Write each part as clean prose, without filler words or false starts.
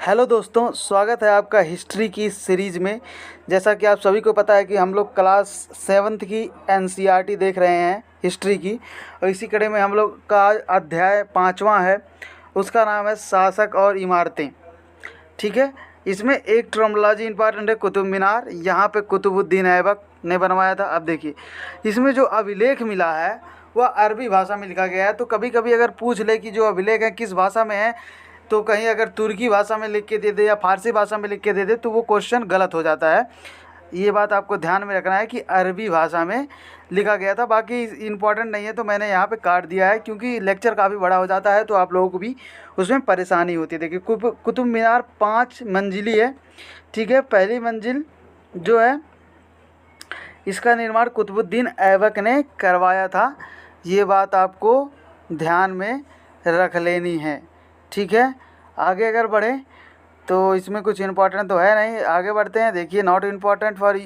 Hello दोस्तों, स्वागत है आपका हिस्ट्री की सीरीज़ में। जैसा कि आप सभी को पता है कि हम लोग क्लास 7th की एनसीईआरटी देख रहे हैं हिस्ट्री की, और इसी कड़ी में हम लोग का अध्याय 5वां है। उसका नाम है शासक और इमारतें। ठीक है, इसमें एक टर्मिनोलॉजी इंपॉर्टेंट है, कुतुब मीनार। यहाँ पे कुतुबुद्दीन ऐबक ने बनवाया था। अब देखिए, इसमें जो अभिलेख मिला है वह अरबी भाषा में लिखा गया है। तो कभी कभी अगर पूछ ले कि जो अभिलेख है किस भाषा में है, तो कहीं अगर तुर्की भाषा में लिख के दे दे या फारसी भाषा में लिख के दे दे तो वो क्वेश्चन गलत हो जाता है। ये बात आपको ध्यान में रखना है कि अरबी भाषा में लिखा गया था। बाकी इम्पॉर्टेंट नहीं है तो मैंने यहाँ पे काट दिया है, क्योंकि लेक्चर काफ़ी बड़ा हो जाता है तो आप लोगों को भी उसमें परेशानी होती है। देखिए, कुतुब मीनार 5 मंजिली है। ठीक है, पहली मंजिल जो है इसका निर्माण कुतुबुद्दीन ऐबक ने करवाया था। ये बात आपको ध्यान में रख लेनी है। ठीक है, आगे अगर बढ़ें तो इसमें कुछ इम्पोर्टेंट तो है नहीं, आगे बढ़ते हैं। देखिए, नॉट इम्पॉर्टेंट फॉर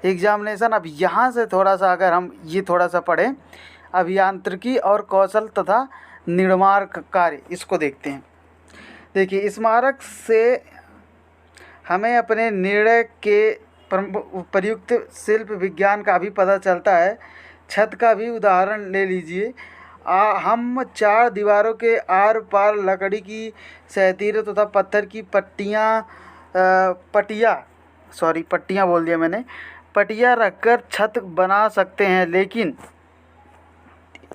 एग्जामिनेशन। अब यहाँ से थोड़ा सा अगर हम ये थोड़ा सा पढ़ें, अभियांत्रिकी और कौशल तथा निर्माण कार्य, इसको देखते हैं। देखिए, स्मारक से हमें अपने निर्णय के प्रयुक्त शिल्प विज्ञान का भी पता चलता है। छत का भी उदाहरण ले लीजिए। हम 4 दीवारों के आर पार लकड़ी की सहतीरों तथा पत्थर की पट्टियाँ बोल दिया मैंने, पट्टियाँ रखकर छत बना सकते हैं। लेकिन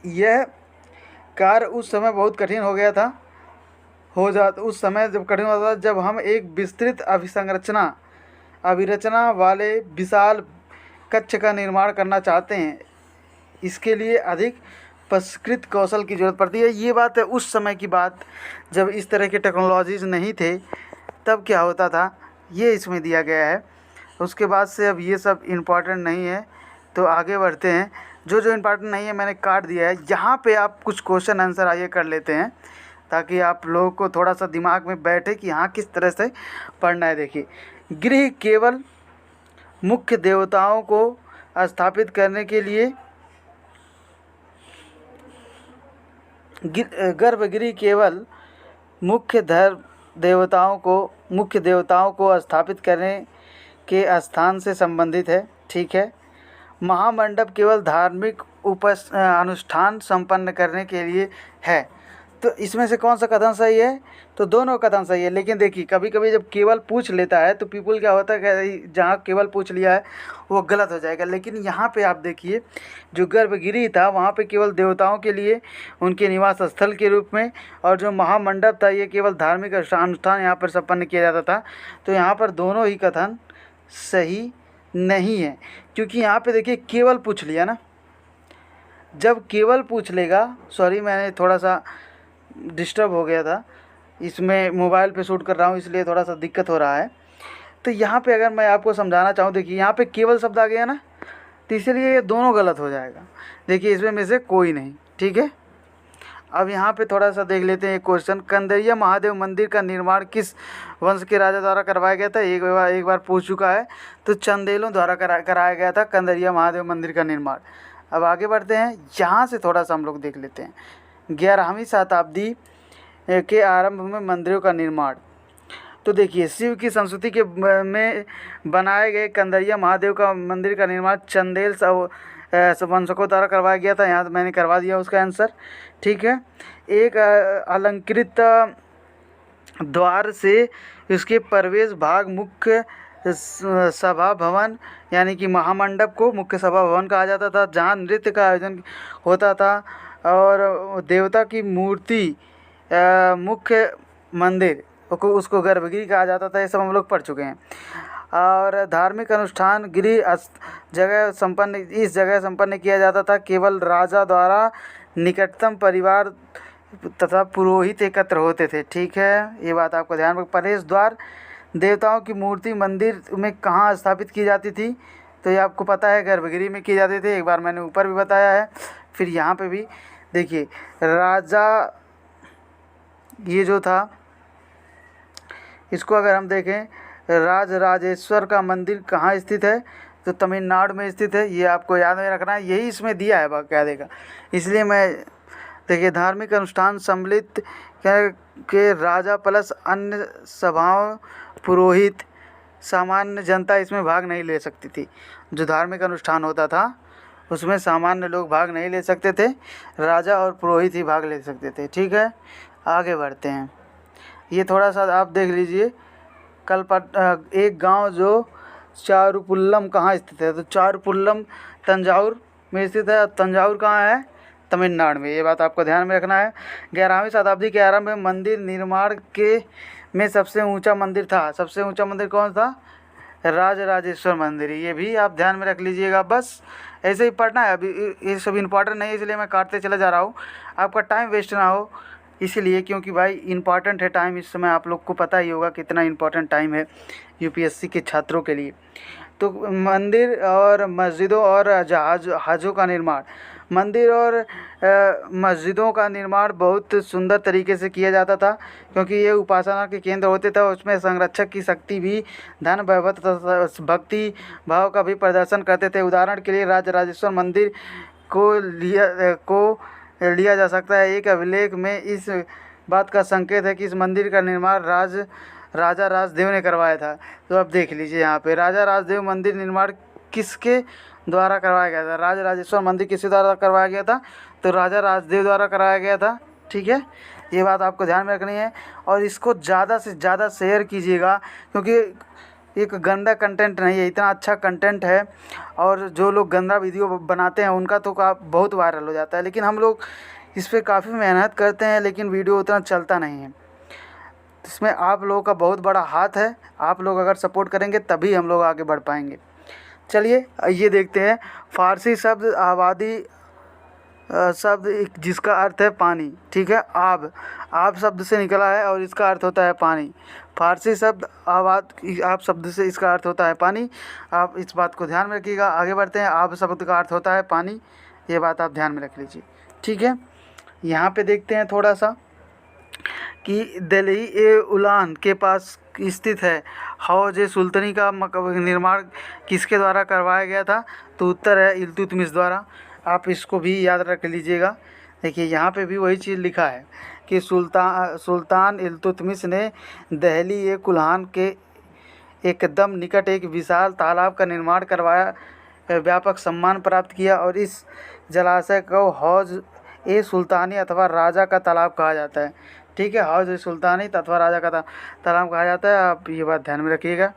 यह कार्य उस समय बहुत कठिन हो गया था। उस समय जब कठिन होता था जब हम एक विस्तृत अभिरचना वाले विशाल कक्ष का निर्माण करना चाहते हैं। इसके लिए अधिक परिष्कृत कौशल की ज़रूरत पड़ती है। ये बात है उस समय की बात, जब इस तरह के टेक्नोलॉजीज़ नहीं थे, तब क्या होता था, ये इसमें दिया गया है। उसके बाद से अब ये सब इम्पॉर्टेंट नहीं है, तो आगे बढ़ते हैं। जो जो इम्पॉर्टेंट नहीं है मैंने काट दिया है। यहाँ पे आप कुछ क्वेश्चन आंसर आइए कर लेते हैं, ताकि आप लोगों को थोड़ा सा दिमाग में बैठे कि हाँ किस तरह से पढ़ना है। देखिए, गृह केवल मुख्य देवताओं को स्थापित करने के लिए गर्भगृह केवल मुख्य देवताओं को स्थापित करने के स्थान से संबंधित है। ठीक है, महामंडप केवल धार्मिक अनुष्ठान संपन्न करने के लिए है। तो इसमें से कौन सा कथन सही है? तो दोनों कथन सही है। लेकिन देखिए, कभी कभी जब केवल पूछ लेता है तो पीपल क्या होता है कि जहाँ केवल पूछ लिया है वो गलत हो जाएगा। लेकिन यहाँ पे आप देखिए, जो गर्भगृह था वहाँ पे केवल देवताओं के लिए उनके निवास स्थल के रूप में, और जो महामंडप था ये केवल धार्मिक अनुष्ठान यहाँ पर संपन्न किया जाता था। तो यहाँ पर दोनों ही कथन सही नहीं है, क्योंकि यहाँ पे देखिए केवल पूछ लिया ना। जब केवल पूछ लेगा, सॉरी मैंने थोड़ा सा डिस्टर्ब हो गया था, इसमें मोबाइल पे शूट कर रहा हूँ इसलिए थोड़ा सा दिक्कत हो रहा है। तो यहाँ पे अगर मैं आपको समझाना चाहूँ, देखिए यहाँ पे केवल शब्द आ गया ना, तो इसलिए ये दोनों गलत हो जाएगा। देखिए, इसमें में से कोई नहीं। ठीक है, अब यहाँ पे थोड़ा सा देख लेते हैं एक क्वेश्चन। कंदरिया महादेव मंदिर का निर्माण किस वंश के राजा द्वारा करवाया गया था? एक बार पूछ चुका है, तो चंदेलों द्वारा कराया गया था कंदरिया महादेव मंदिर का निर्माण। अब आगे बढ़ते हैं, यहाँ से थोड़ा सा हम लोग देख लेते हैं। 11वीं शताब्दी के आरंभ में मंदिरों का निर्माण। तो देखिए, शिव की संस्कृति के में बनाए गए कंदरिया महादेव का मंदिर का निर्माण चंदेल वंशकों द्वारा करवाया गया था। यहाँ तो मैंने करवा दिया उसका आंसर। ठीक है, एक अलंकृत द्वार से इसके प्रवेश भाग मुख्य सभा भवन यानी कि महामंडप को मुख्य सभा भवन कहा जाता था, जहाँ नृत्य का आयोजन होता था, और देवता की मूर्ति मुख्य मंदिर उसको गर्भगृह कहा जाता था। ये सब हम लोग पढ़ चुके हैं। और धार्मिक अनुष्ठान इस जगह संपन्न किया जाता था। केवल राजा द्वारा निकटतम परिवार तथा पुरोहित एकत्र होते थे। ठीक है, ये बात आपको ध्यान में। प्रवेश द्वार, देवताओं की मूर्ति मंदिर में कहाँ स्थापित की जाती थी? तो ये आपको पता है, गर्भगृह में की जाते थे। एक बार मैंने ऊपर भी बताया है, फिर यहाँ पे भी देखिए। राजा ये जो था, इसको अगर हम देखें, राजराजेश्वर का मंदिर कहाँ स्थित है? तो तमिलनाडु में स्थित है। ये आपको याद में रखना है, यही इसमें दिया है बाकायदे का। इसलिए मैं देखिए, धार्मिक अनुष्ठान सम्मिलित के राजा प्लस अन्य सभाओं, पुरोहित, सामान्य जनता इसमें भाग नहीं ले सकती थी। जो धार्मिक अनुष्ठान होता था उसमें सामान्य लोग भाग नहीं ले सकते थे, राजा और पुरोहित ही भाग ले सकते थे। ठीक है, आगे बढ़ते हैं। ये थोड़ा सा आप देख लीजिए। एक गांव जो चारुपुल्लम कहाँ स्थित है, तो चारुपुल्लम तंजावुर में स्थित है। तंजावुर कहाँ है, तमिलनाडु में। ये बात आपको ध्यान में रखना है। 11वीं शताब्दी के आरंभ में मंदिर निर्माण के में सबसे ऊंचा मंदिर था। सबसे ऊंचा मंदिर कौन था, राजराजेश्वर मंदिर। ये भी आप ध्यान में रख लीजिएगा। बस ऐसे ही पढ़ना है। अभी ये सब इम्पॉर्टेंट नहीं है, इसलिए मैं काटते चला जा रहा हूँ, आपका टाइम वेस्ट ना हो इसलिए, क्योंकि भाई इम्पॉर्टेंट है टाइम। इस समय आप लोग को पता ही होगा कितना इम्पॉर्टेंट टाइम है यूपीएससी के छात्रों के लिए। तो मंदिर और मस्जिदों और जहाज़ों का निर्माण, मंदिर और मस्जिदों का निर्माण बहुत सुंदर तरीके से किया जाता था, क्योंकि ये उपासना के केंद्र होते थे। उसमें संरक्षक की शक्ति भी धन वैभव तथा भक्ति भाव का भी प्रदर्शन करते थे। उदाहरण के लिए राजराजेश्वर मंदिर को लिया जा सकता है। एक अभिलेख में इस बात का संकेत है कि इस मंदिर का निर्माण राजा राजदेव ने करवाया था। तो अब देख लीजिए यहाँ पे, राजा राजदेव मंदिर निर्माण किसके द्वारा करवाया गया था। राजराजेश्वर मंदिर किसके द्वारा करवाया गया था, तो राजा राजदेव द्वारा कराया गया था। ठीक है, ये बात आपको ध्यान में रखनी है और इसको ज़्यादा से ज़्यादा शेयर कीजिएगा, क्योंकि एक गंदा कंटेंट नहीं है, इतना अच्छा कंटेंट है। और जो लोग गंदा वीडियो बनाते हैं उनका तो बहुत वायरल हो जाता है, लेकिन हम लोग इस पर काफ़ी मेहनत करते हैं, लेकिन वीडियो उतना चलता नहीं है। इसमें आप लोगों का बहुत बड़ा हाथ है। आप लोग अगर सपोर्ट करेंगे तभी हम लोग आगे बढ़ पाएंगे। चलिए ये देखते हैं। फारसी शब्द आबादी शब्द जिसका अर्थ है पानी। ठीक है, आब शब्द से निकला है और इसका अर्थ होता है पानी। फारसी शब्द आब शब्द से इसका अर्थ होता है पानी। आप इस बात को ध्यान में रखिएगा। आगे बढ़ते हैं। आब शब्द का अर्थ होता है पानी, ये बात आप ध्यान में रख लीजिए। ठीक है, यहाँ पे देखते हैं थोड़ा सा कि दिल्ली ए उलान के पास स्थित है हौज सुल्तानी का निर्माण किसके द्वारा करवाया गया था, तो उत्तर है इल्तुतमिश द्वारा। आप इसको भी याद रख लीजिएगा। देखिए यहाँ पे भी वही चीज़ लिखा है कि सुल्तान इल्तुतमिश ने दिल्ली ए कुल्हान के एकदम निकट एक विशाल तालाब का निर्माण करवाया, व्यापक सम्मान प्राप्त किया और इस जलाशय को हौज ए सुल्तानी अथवा राजा का तालाब कहा जाता है। ठीक है, हौज ए सुल्तानी अथवा राजा का तालाब कहा जाता है। आप ये बात ध्यान में रखिएगा।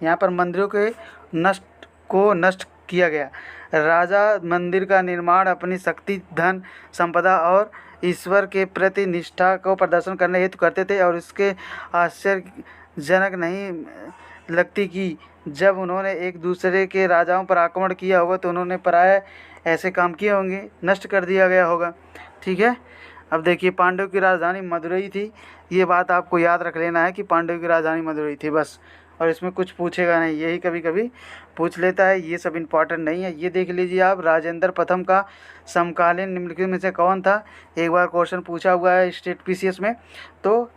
यहाँ पर मंदिरों के नष्ट किया गया। राजा मंदिर का निर्माण अपनी शक्ति, धन संपदा और ईश्वर के प्रति निष्ठा को प्रदर्शन करने हेतु करते थे, और इसके आश्चर्यजनक नहीं लगती कि जब उन्होंने एक दूसरे के राजाओं पर आक्रमण किया होगा तो उन्होंने पराया ऐसे काम किए होंगे, नष्ट कर दिया गया होगा। ठीक है, अब देखिए पांडव की राजधानी मदुरई थी। ये बात आपको याद रख लेना है कि पांडव की राजधानी मदुरई थी बस, और इसमें कुछ पूछेगा नहीं, यही कभी कभी पूछ लेता है। ये सब इम्पॉर्टेंट नहीं है। ये देख लीजिए आप, राजेंद्र प्रथम का समकालीन निम्नलिखित में से कौन था। एक बार क्वेश्चन पूछा हुआ है स्टेट पीसीएस में, तो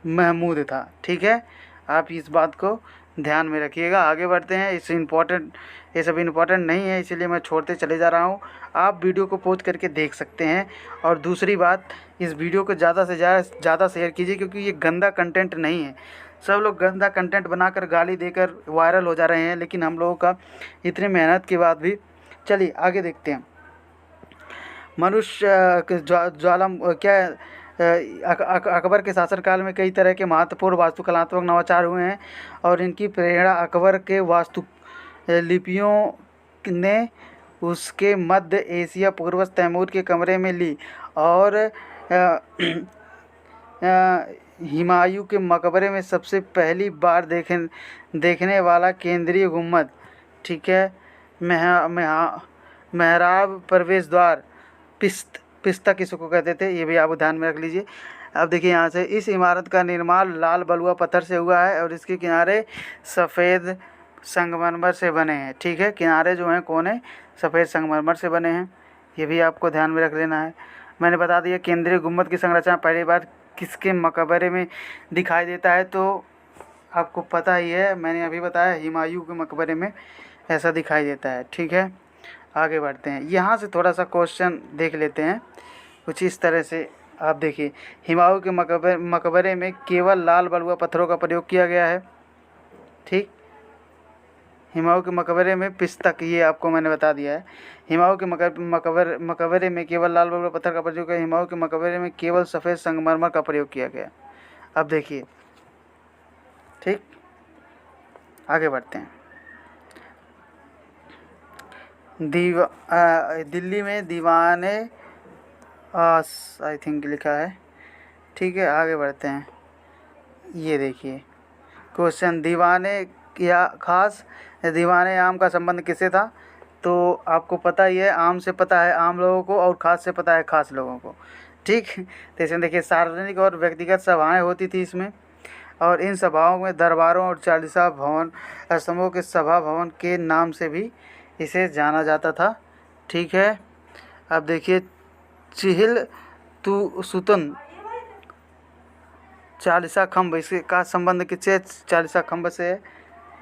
महमूद था। ठीक है, आप इस बात को ध्यान में रखिएगा। आगे बढ़ते हैं। ये सब इम्पोर्टेंट नहीं है, इसीलिए मैं छोड़ते चले जा रहा हूँ। आप वीडियो को पॉज करके देख सकते हैं। और दूसरी बात, इस वीडियो को ज़्यादा से ज़्यादा शेयर कीजिए, क्योंकि ये गंदा कंटेंट नहीं है। सब लोग गंदा कंटेंट बनाकर गाली देकर वायरल हो जा रहे हैं, लेकिन हम लोगों का इतनी मेहनत के बाद भी। चलिए आगे देखते हैं। मनुष्य अकबर के शासनकाल में कई तरह के महत्वपूर्ण वास्तुकलात्मक नवाचार हुए हैं, और इनकी प्रेरणा अकबर के वास्तु लिपियों ने उसके मध्य एशिया पूर्वज तैमूर के कमरे में ली, और हुमायूं के मकबरे में सबसे पहली बार देखने वाला केंद्रीय गुम्बद। ठीक है, मेहराब, प्रवेश द्वार, पिस्ता किसको कहते थे, ये भी आप ध्यान में रख लीजिए। अब देखिए यहाँ से, इस इमारत का निर्माण लाल बलुआ पत्थर से हुआ है और इसके किनारे सफ़ेद संगमरमर से बने हैं। ठीक है, किनारे जो हैं कोने सफ़ेद संगमरमर से बने हैं, ये भी आपको ध्यान में रख लेना है। मैंने बता दिया केंद्रीय गुम्बद की संरचना पहली बार किसके मकबरे में दिखाई देता है, तो आपको पता ही है, मैंने अभी बताया हुमायूं के मकबरे में ऐसा दिखाई देता है। ठीक है, आगे बढ़ते हैं। यहाँ से थोड़ा सा क्वेश्चन देख लेते हैं, कुछ इस तरह से आप देखिए, हुमायूं के मकबरे में केवल लाल बलुआ पत्थरों का प्रयोग किया गया है। ठीक, हुमायूं के मकबरे में पिस्तक, ये आपको मैंने बता दिया है। हुमायूं के मकबरे में केवल लाल बलुआ पत्थर का प्रयोग किया। हुमायूं के मकबरे में केवल सफ़ेद संगमरमर का प्रयोग किया गया। अब देखिए, ठीक, आगे बढ़ते हैं। दिल्ली में दीवाने आई थिंक लिखा है। ठीक है, आगे बढ़ते हैं। ये देखिए क्वेश्चन, दीवाने या खास दीवाने आम का संबंध किससे था? तो आपको पता ही है, आम से पता है आम लोगों को, और खास से पता है खास लोगों को। ठीक, तो इसमें देखिए सार्वजनिक और व्यक्तिगत सभाएं होती थी इसमें, और इन सभाओं में दरबारों और चालीसा भवन समूह के सभा भवन के नाम से भी इसे जाना जाता था। ठीक है, अब देखिए चिहिल तु सुतन चालीसा खम्भ, इसका संबंध किससे? चालीसा खम्भ से है।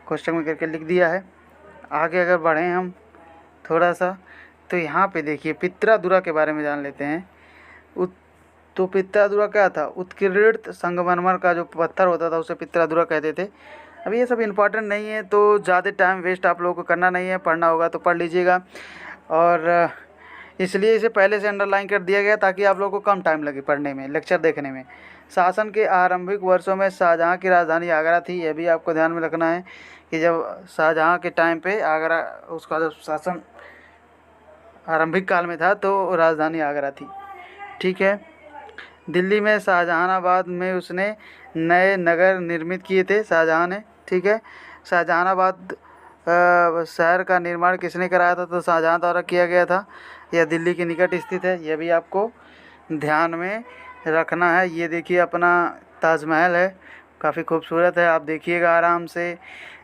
क्वेश्चन में करके लिख दिया है। आगे अगर बढ़ें हम थोड़ा सा, तो यहाँ पे देखिए पित्रादुरा के बारे में जान लेते हैं। तो पित्रादुरा क्या था? उत्कीर्णित संगमरमर का जो पत्थर होता था उसे पित्रादुरा कहते थे। अब ये सब इम्पोर्टेंट नहीं है, तो ज़्यादा टाइम वेस्ट आप लोगों को करना नहीं है, पढ़ना होगा तो पढ़ लीजिएगा, और इसलिए इसे पहले से अंडरलाइन कर दिया गया ताकि आप लोगों को कम टाइम लगे पढ़ने में, लेक्चर देखने में। शासन के आरंभिक वर्षों में शाहजहाँ की राजधानी आगरा थी। यह भी आपको ध्यान में रखना है कि जब शाहजहाँ के टाइम पे आगरा, उसका जब शासन आरंभिक काल में था तो राजधानी आगरा थी। ठीक है, दिल्ली में शाहजहानाबाद में उसने नए नगर निर्मित किए थे शाहजहाँ ने। ठीक है, शाहजहानाबाद शहर का निर्माण किसने कराया था? तो शाहजहाँ द्वारा किया गया था। यह दिल्ली के निकट स्थित है, यह भी आपको ध्यान में रखना है। ये देखिए अपना ताजमहल है, काफ़ी खूबसूरत है, आप देखिएगा आराम से।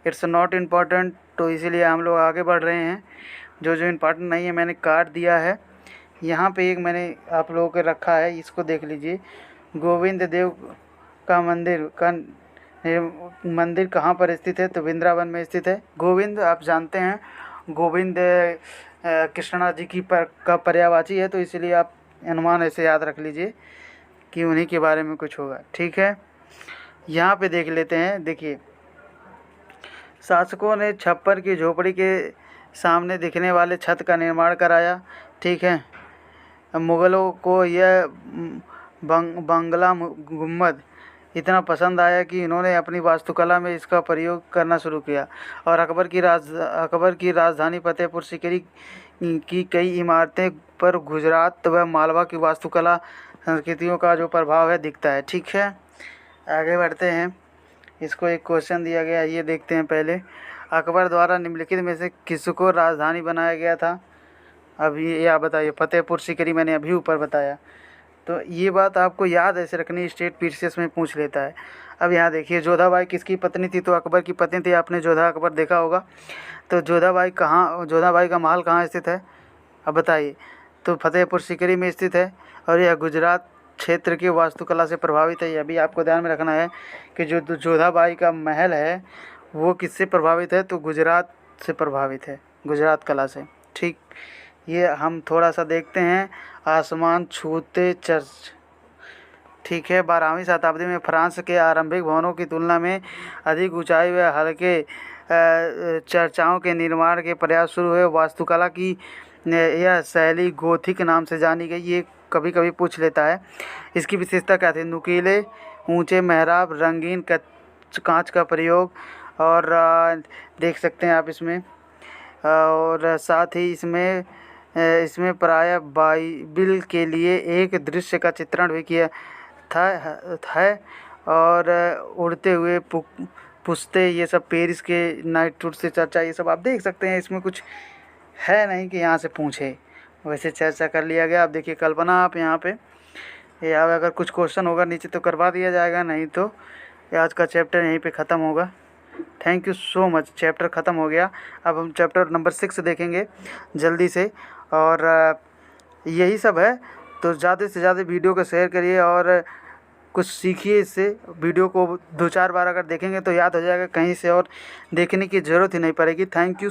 इट्स नॉट इम्पॉर्टेंट, तो इसीलिए हम लोग आगे बढ़ रहे हैं। जो जो इम्पॉर्टेंट नहीं है मैंने काट दिया है। यहाँ पे एक मैंने आप लोगों को रखा है, इसको देख लीजिए। गोविंद देव का मंदिर कहाँ पर स्थित है? तो वृंदावन में स्थित है। गोविंद आप जानते हैं, गोविंद कृष्णा जी का पर्यायवाची है, तो इसलिए आप अनुमान ऐसे याद रख लीजिए कि उन्हीं के बारे में कुछ होगा। ठीक है, यहाँ पे देख लेते हैं। देखिए, शासकों ने छप्पर की झोपड़ी के सामने दिखने वाले छत का निर्माण कराया। ठीक है, मुग़लों को यह बंगला गुम्बद इतना पसंद आया कि इन्होंने अपनी वास्तुकला में इसका प्रयोग करना शुरू किया, और अकबर की राजधानी फतेहपुर सीकरी की कई इमारतें पर गुजरात व मालवा की वास्तुकला संस्कृतियों का जो प्रभाव है दिखता है। ठीक है, आगे बढ़ते हैं। इसको एक क्वेश्चन दिया गया, ये देखते हैं पहले। अकबर द्वारा निम्नलिखित में से किसको राजधानी बनाया गया था? अभी ये आप बताइए। फतेहपुर सीकरी मैंने अभी ऊपर बताया, तो ये बात आपको याद ऐसे रखनी, स्टेट पीसीएस में पूछ लेता है। अब यहाँ देखिए, जोधाबाई किसकी पत्नी थी? तो अकबर की पत्नी थी। आपने जोधा अकबर देखा होगा। तो जोधाबाई का महल कहाँ स्थित है? अब बताइए। तो फतेहपुर सीकरी में स्थित है, और यह गुजरात क्षेत्र की वास्तुकला से प्रभावित है। यह भी आपको ध्यान में रखना है कि जो जोधाबाई का महल है वो किससे प्रभावित है? तो गुजरात से प्रभावित है, गुजरात कला से। ठीक, ये हम थोड़ा सा देखते हैं। आसमान छूते चर्च। ठीक है, 12वीं शताब्दी में फ्रांस के आरंभिक भवनों की तुलना में अधिक ऊंचाई व हल्के चर्चाओं के निर्माण के प्रयास शुरू हुए। वास्तुकला की यह शैली गोथिक नाम से जानी गई। ये कभी कभी पूछ लेता है। इसकी विशेषता क्या थी? नुकीले ऊंचे मेहराब, रंगीन कांच का प्रयोग, और देख सकते हैं आप इसमें, और साथ ही इसमें प्रायः बाइबिल के लिए एक दृश्य का चित्रण भी किया है, और उड़ते हुए पुश्ते, ये सब पेरिस के नाइट टूर से चर्चा, ये सब आप देख सकते हैं। इसमें कुछ है नहीं कि यहाँ से पूछे, वैसे चर्चा कर लिया गया। आप देखिए कल्पना, आप यहाँ पे या अगर कुछ क्वेश्चन होगा नीचे तो करवा दिया जाएगा, नहीं तो आज का चैप्टर यहीं पे ख़त्म होगा। Thank you so much. Chapter ख़त्म हो गया। अब हम चैप्टर नंबर 6 देखेंगे जल्दी से, और यही सब है। तो ज़्यादा से ज़्यादा वीडियो को शेयर करिए और कुछ सीखिए इससे। वीडियो को 2-4 बार अगर देखेंगे तो याद हो जाएगा, कहीं से और देखने की ज़रूरत ही नहीं पड़ेगी। Thank you.